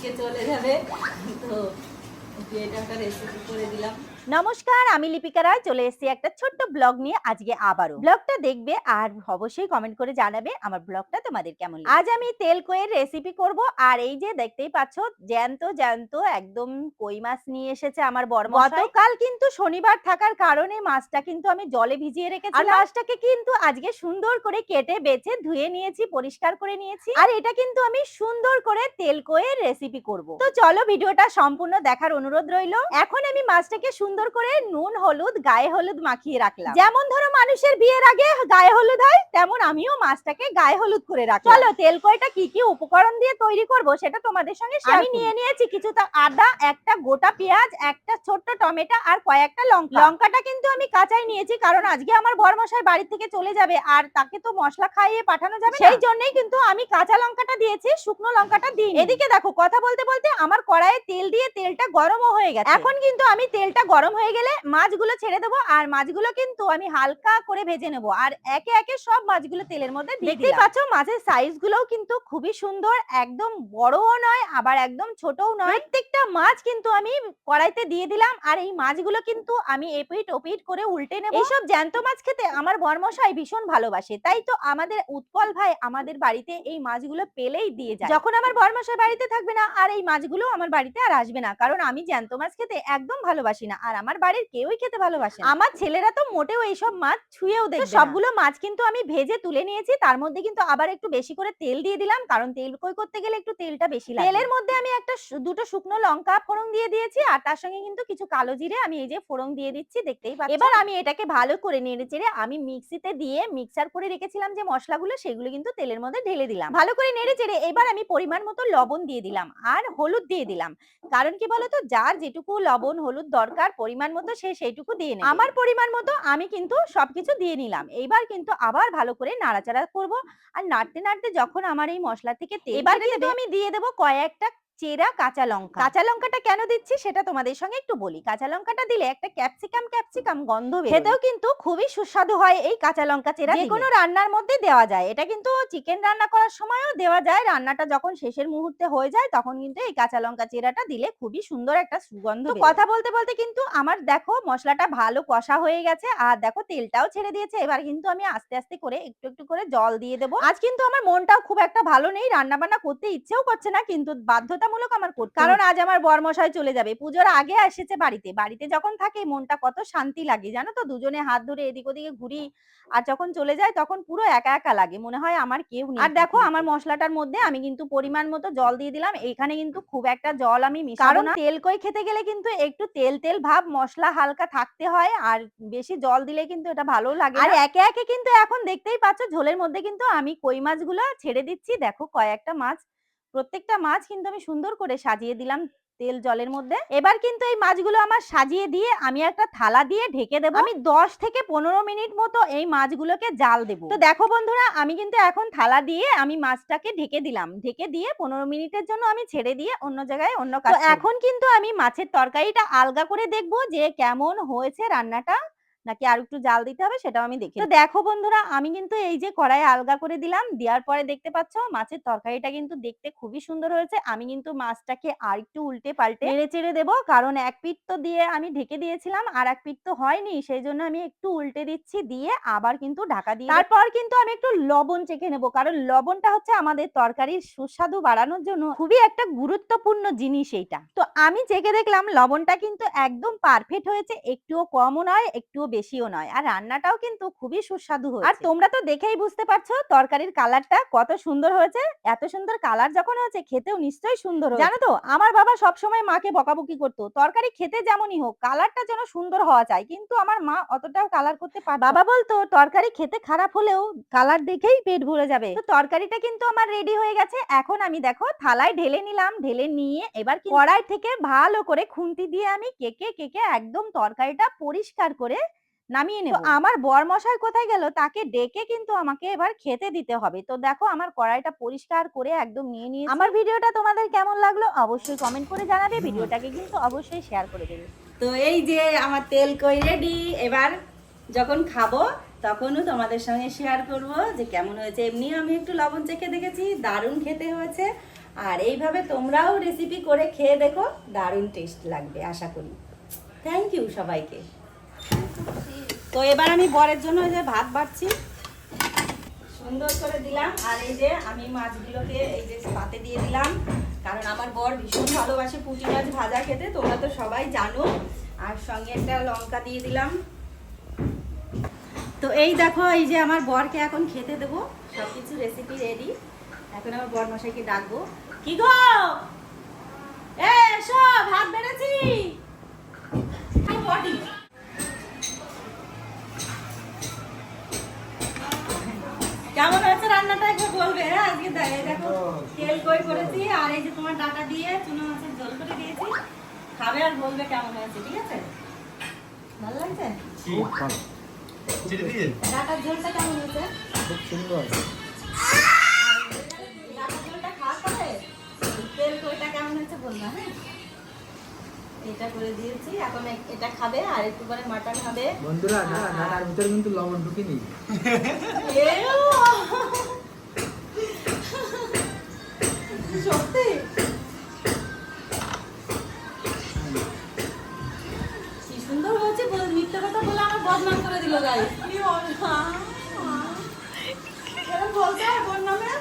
আজকে চলে যাবে, তো এটা একটা রেসিপি করে দিলাম। নমস্কার, আমি লিপিকা রায় চলে এসেছি একটা ছোট্ট ব্লগ নিয়ে আজকে আবারও। ব্লগটা দেখবে আর অবশ্যই কমেন্ট করে জানাবে আমার ব্লগটা তোমাদের কেমন লেগেছে। আজ আমি তেল কইয়ের রেসিপি করব, আর এই যে দেখতেই পাচ্ছ জ্যান্ত জ্যান্ত একদম কই মাছ নিয়ে এসেছে আমার বরমশাই। গতকাল কিন্তু শনিবার থাকার কারণে মাছটা কিন্তু আমি জলে ভিজিয়ে রেখেছিলাম। আর মাছটাকে কিন্তু আজকে সুন্দর করে কেটে বেছে ধুয়ে নিয়েছি, পরিষ্কার করে নিয়েছি। আর এটা কিন্তু আমি সুন্দর করে তেল কইয়ের রেসিপি করব। তো চলো ভিডিওটা সম্পূর্ণ দেখার অনুরোধ রইল। এখন আমি মাছটাকে সুন্দর করে নুন হলুদ গায়ে হলুদ মাখিয়ে রাখলাম। যেমন ধরো মানুষের বিয়ের আগে গায়ে হলুদ হয়, তেমন আমিও মাছটাকে গায়ে হলুদ করে রাখলাম। চলো তেল কইটা কি কি উপকরণ দিয়ে তৈরি করব সেটা তোমাদের সঙ্গে শেয়ার করি। আমি নিয়ে নিয়েছি কিছুটা আদা, একটা গোটা পেঁয়াজ, একটা ছোট্ট টমেটো আর কয়েকটা লঙ্কা। লঙ্কাটা কিন্তু আমি কাঁচাই নিয়েছি, কারণ আজকে আমার বরমশাই বাড়ি থেকে চলে যাবে আর তাকে তো মশলা খাইয়ে পাঠানো যাবে না, সেই জন্যই কিন্তু আমি কাঁচা লঙ্কাটা দিয়েছি, শুকনো লঙ্কাটা দিই। এদিকে দেখো কথা বলতে বলতে আমার কড়াইয়ে তেল দিয়ে তেলটা গরমও হয়ে গেছে। এখন কিন্তু আমি তেলটা গরম হয়ে গেলে মাছগুলো ছেড়ে দেবো, আর মাছগুলো কিন্তু আমি হালকা করে ভেজে নেবো। আর একে একে সব মাছগুলো তেলের মধ্যে দিয়ে দিলাম। দেখতেই পাচ্ছ মাছের সাইজ গুলোও কিন্তু খুবই সুন্দর, একদম বড়ও নয় আবার একদম ছোটও নয়। প্রত্যেকটা মাছ কিন্তু আমি কড়াইতে দিয়ে দিলাম, আর এই মাছগুলো কিন্তু আমি এপিট ওপিট করে উল্টে নেবো। এইসব জ্যান্ত মাছ খেতে আমার বরমশাই ভীষণ ভালোবাসে, তাই তো আমাদের উৎপল ভাই আমাদের বাড়িতে এই মাছগুলো পেলেই দিয়ে যায়। যখন আমার বরমশাই বাড়িতে থাকবে না, আর এই মাছগুলো আমার বাড়িতে আর আসবে না, কারণ আমি জ্যান্ত মাছ খেতে একদম ভালোবাসি না, আর আমার বাড়ির কেউই খেতে ভালোবাসে না। আমার ছেলেরা তো মোটেও এইসব মাছ ছুঁয়েও দেখবে না। সবগুলো মাছ কিন্তু আমি ভেজে তুলে নিয়েছি, তার মধ্যে কিন্তু আবার একটু বেশি করে তেল দিয়ে দিলাম, কারণ তেল কই করতে গেলে একটু তেলটা বেশি লাগে। তেলের মধ্যে আমি একটা দুটো শুকনো লঙ্কা ফোড়ন দিয়ে দিয়েছি, আর তার সঙ্গে কিন্তু কিছু কালো জিরে আমি এই যে ফোড়ন দিয়ে দিচ্ছি, দেখতেই পাচ্ছ। এবার আমি এটাকে ভালো করে নেড়ে চেড়ে আমি মিক্সিতে দিয়ে মিক্সার করে রেখেছিলাম যে মশলাগুলো, সেগুলো কিন্তু তেলের মধ্যে ঢেলে দিলাম। ভালো করে নেড়ে চেড়ে এবার আমি পরিমাণ মতো লবণ দিয়ে দিলাম আর হলুদ দিয়ে দিলাম, কারণ কি বলতো যার যেটুকু লবণ হলুদ দরকার পরিমাণ মতো সে সেইটুকু দিয়ে নেবে। আমার পরিমাণ মতো আমি কিন্তু সবকিছু দিয়ে নিলাম। এইবার কিন্তু আবার ভালো করে নাড়াচাড়া করব, আর নাড়তে নাড়তে যখন আমার এই মশলা থেকে তেল এবার কিন্তু আমি দিয়ে দেবো কয়েকটা চেরা কাঁচা লঙ্কা। কাঁচা লঙ্কাটা কেন দিচ্ছি সেটা তোমাদের সঙ্গে একটু বলি। কাঁচা লঙ্কাটা দিলে একটা ক্যাপসিকাম গন্ধ বের হয়, খেতেও কিন্তু খুবই সুস্বাদু হয়। এই কাঁচা লঙ্কা চেরা যে কোনো রান্নার মধ্যে দেওয়া যায়, এটা কিন্তু চিকেন রান্না করার সময়ও দেওয়া যায়। রান্নাটা যখন শেষের মুহূর্তে হয়ে যায় তখন কিন্তু এই কাঁচা লঙ্কা চেরাটা দিলে খুবই সুন্দর একটা সুগন্ধ বের হয়। কথা বলতে বলতে কিন্তু আমার দেখো মশলাটা ভালো কষা হয়ে গেছে, আর দেখো তেলটাও ছেড়ে দিয়েছে। এবার কিন্তু আমি আস্তে আস্তে করে একটু একটু করে জল দিয়ে দেবো। আজ কিন্তু আমার মনটাও খুব একটা ভালো নেই, রান্না বান্না করতে ইচ্ছেও করছে না, কিন্তু বাধ্যতামূলক আমার করতে, কারণ আজ আমার বরমশাই চলে যাবে। পুজোর আগে এসেছে বাড়িতে, বাড়িতে যখন থাকে মনটা কত শান্তি লাগে জানো তো, দুজনে হাত ধরে এদিক ওদিকে ঘুরি, আর যখন চলে যায় তখন পুরো একা একা লাগে, মনে হয় আমার কেউ নেই। আর দেখো আমার মশলাটার মধ্যে আমি কিন্তু পরিমাণ মতো জল দিয়ে দিলাম। এইখানে কিন্তু খুব একটা জল আমি মিশাবো না, তেল কই খেতে গেলে কিন্তু একটু তেল তেল ভাব মশলা হালকা থাকতে হয়, আর বেশি জল দিলে কিন্তু এটা ভালো লাগে না। আর একে একে কিন্তু এখন দেখতেই পাচ্ছ ঝোলের মধ্যে কিন্তু আমি কই মাছগুলো ছেড়ে দিচ্ছি। দেখো কয়েকটা মাছ, প্রত্যেকটা মাছ কিন্তু আমি সুন্দর করে সাজিয়ে দিলাম তেল জলের মধ্যে। এবার কিন্তু এই মাছগুলো আমার সাজিয়ে দিয়ে আমি একটা থালা দিয়ে ঢেকে দেবো। আমি 10 থেকে 15 মিনিট মতো এই মাছগুলোকে জাল দেবো। তো দেখো বন্ধুরা আমি কিন্তু এখন থালা দিয়ে আমি মাছটাকে ঢেকে দিলাম, ঢেকে দিয়ে 15 মিনিটের জন্য আমি ছেড়ে দিয়ে অন্য জায়গায় অন্য কাজ। এখন কিন্তু আমি মাছের তরকারিটা আলগা করে দেখবো যে কেমন হয়েছে রান্নাটা, নাকি আর একটু জাল দিতে হবে সেটাও আমি দেখি। তো দেখো বন্ধুরা আমি কিন্তু এই যে কড়াই আলগা করে দিলাম, দেওয়ার পরে দেখতে পাচ্ছ মাছের তরকারিটা কিন্তু দেখতে খুবই সুন্দর হয়েছে। আমি কিন্তু মাছটাকে আর একটু উল্টে পাল্টে নেড়ে চেড়ে দেবো, কারণ এক পিঠ তো দিয়ে আমি ঢেকে দিয়েছিলাম আর এক পিঠ তো হয়নি, সেই জন্য আমি একটু উল্টে দিচ্ছি, দিয়ে আবার কিন্তু ঢাকা দিয়ে তারপর কিন্তু আমি একটু লবণ চেখে নেবো, কারণ লবণটা হচ্ছে আমাদের তরকারির সুস্বাদু বাড়ানোর জন্য খুবই একটা গুরুত্বপূর্ণ জিনিস এইটা। তো আমি চেখে দেখলাম লবণটা কিন্তু একদম পারফেক্ট হয়েছে, একটুও কমও নয় একটুও বেশিও নয়, আর রান্নাটাও কিন্তু খুবই সুস্বাদু হয়েছে। আর তোমরা তো দেখেই বুঝতে পারছো তরকারির কালারটা কত সুন্দর হয়েছে। এত সুন্দর কালার যখন হয়েছে খেতেও নিশ্চয়ই সুন্দর হবে। জানো তো আমার বাবা সবসময় মাকে বকাবকি করতো, তরকারি খেতে যেমনই হোক কালারটা যেন সুন্দর হওয়া চাই, কিন্তু আমার মা অতটাও কালার করতে পারতো। বাবা বলতো তরকারি খেতে খারাপ হলেও কালার দেখেই পেট ভরে যাবে। তো তরকারিটা কিন্তু আমার রেডি হয়ে গেছে। এখন আমি দেখো থালায় ঢেলে নিলাম, ঢেলে নিয়ে এবার কড়াই থেকে ভালো করে খুন্তি দিয়ে আমি কেকে কেকে একদম তরকারিটা পরিষ্কার করে নামিয়ে নেব। আমার বরমশাই কোথায় গেল, তাকে ডেকে কিন্তু আমাকে এবার খেতে দিতে হবে। তো দেখো আমার কড়াইটা পরিষ্কার করে একদম নিয়ে নিয়েছি। আমার ভিডিওটা তোমাদের কেমন লাগলো অবশ্যই কমেন্ট করে জানাবে, ভিডিওটাকে কিন্তু অবশ্যই শেয়ার করে দেবে। তো এই যে আমার তেল কই রেডি, এবার যখন খাবো তখনও তোমাদের সঙ্গে শেয়ার করব যে কেমন হয়েছে। এমনি আমি একটু লবণ চেখে দেখেছি, দারুণ খেতে হয়েছে। আর এইভাবে তোমরাও রেসিপি করে খেয়ে দেখো, দারুণ টেস্ট লাগবে আশা করি। থ্যাংক ইউ সবাইকে। তো এবার আমি বরের জন্য এই যে ভাত বাড়ছি, সুন্দর করে দিলাম। আর এই যে আমি মাছগুলোকে এই যে পাতে দিয়ে দিলাম, কারণ আমার বর ভীষণ ভালোবাসে পুঁটি মাছ ভাজা খেতে, তোমরা তো সবাই জানো। আর সঙ্গে একটা লঙ্কা দিয়ে দিলাম। তো এই দেখো, এই যে আমার বরকে এখন খেতে দেবো, সব কিছু রেসিপি রেডি। এখন আমার বর মশাইকে ডাকবো। কি গো, এসো ভাত বেড়েছি। কেমন হয়েছে রান্নাটা একবার বলবে। হ্যাঁ, আজকে দেখো তেল কই করেছি, আর এই যে তোমার ডাটা দিয়ে চুনো মাছের ঝোল করে দিয়েছি। খাবে আর বলবে কেমন হয়েছে, ঠিক আছে? ভালো লাগছে? ডাটার ঝোলটা কেমন হয়েছে? খুব সুন্দর। ডাটার ঝোলটা খাওয়ার পরে তেল কইটা কেমন হয়েছে বলবা। হ্যাঁ, এটা করে দিয়েছি, এখন এটা খাবে আর একটু পরে মাটন খাবে। বন্ধুরা ডাটার ভিতরে কিন্তু লবণ ঢুকিনি। সত্যি কি সুন্দর হয়েছে, মিথ্যে কথা বলে আমার বদনাম করে দিল গাই। বলতে হয় বোন নামে,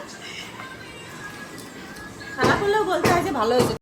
খারাপ হলেও বলতে হয় যে ভালো হয়েছে।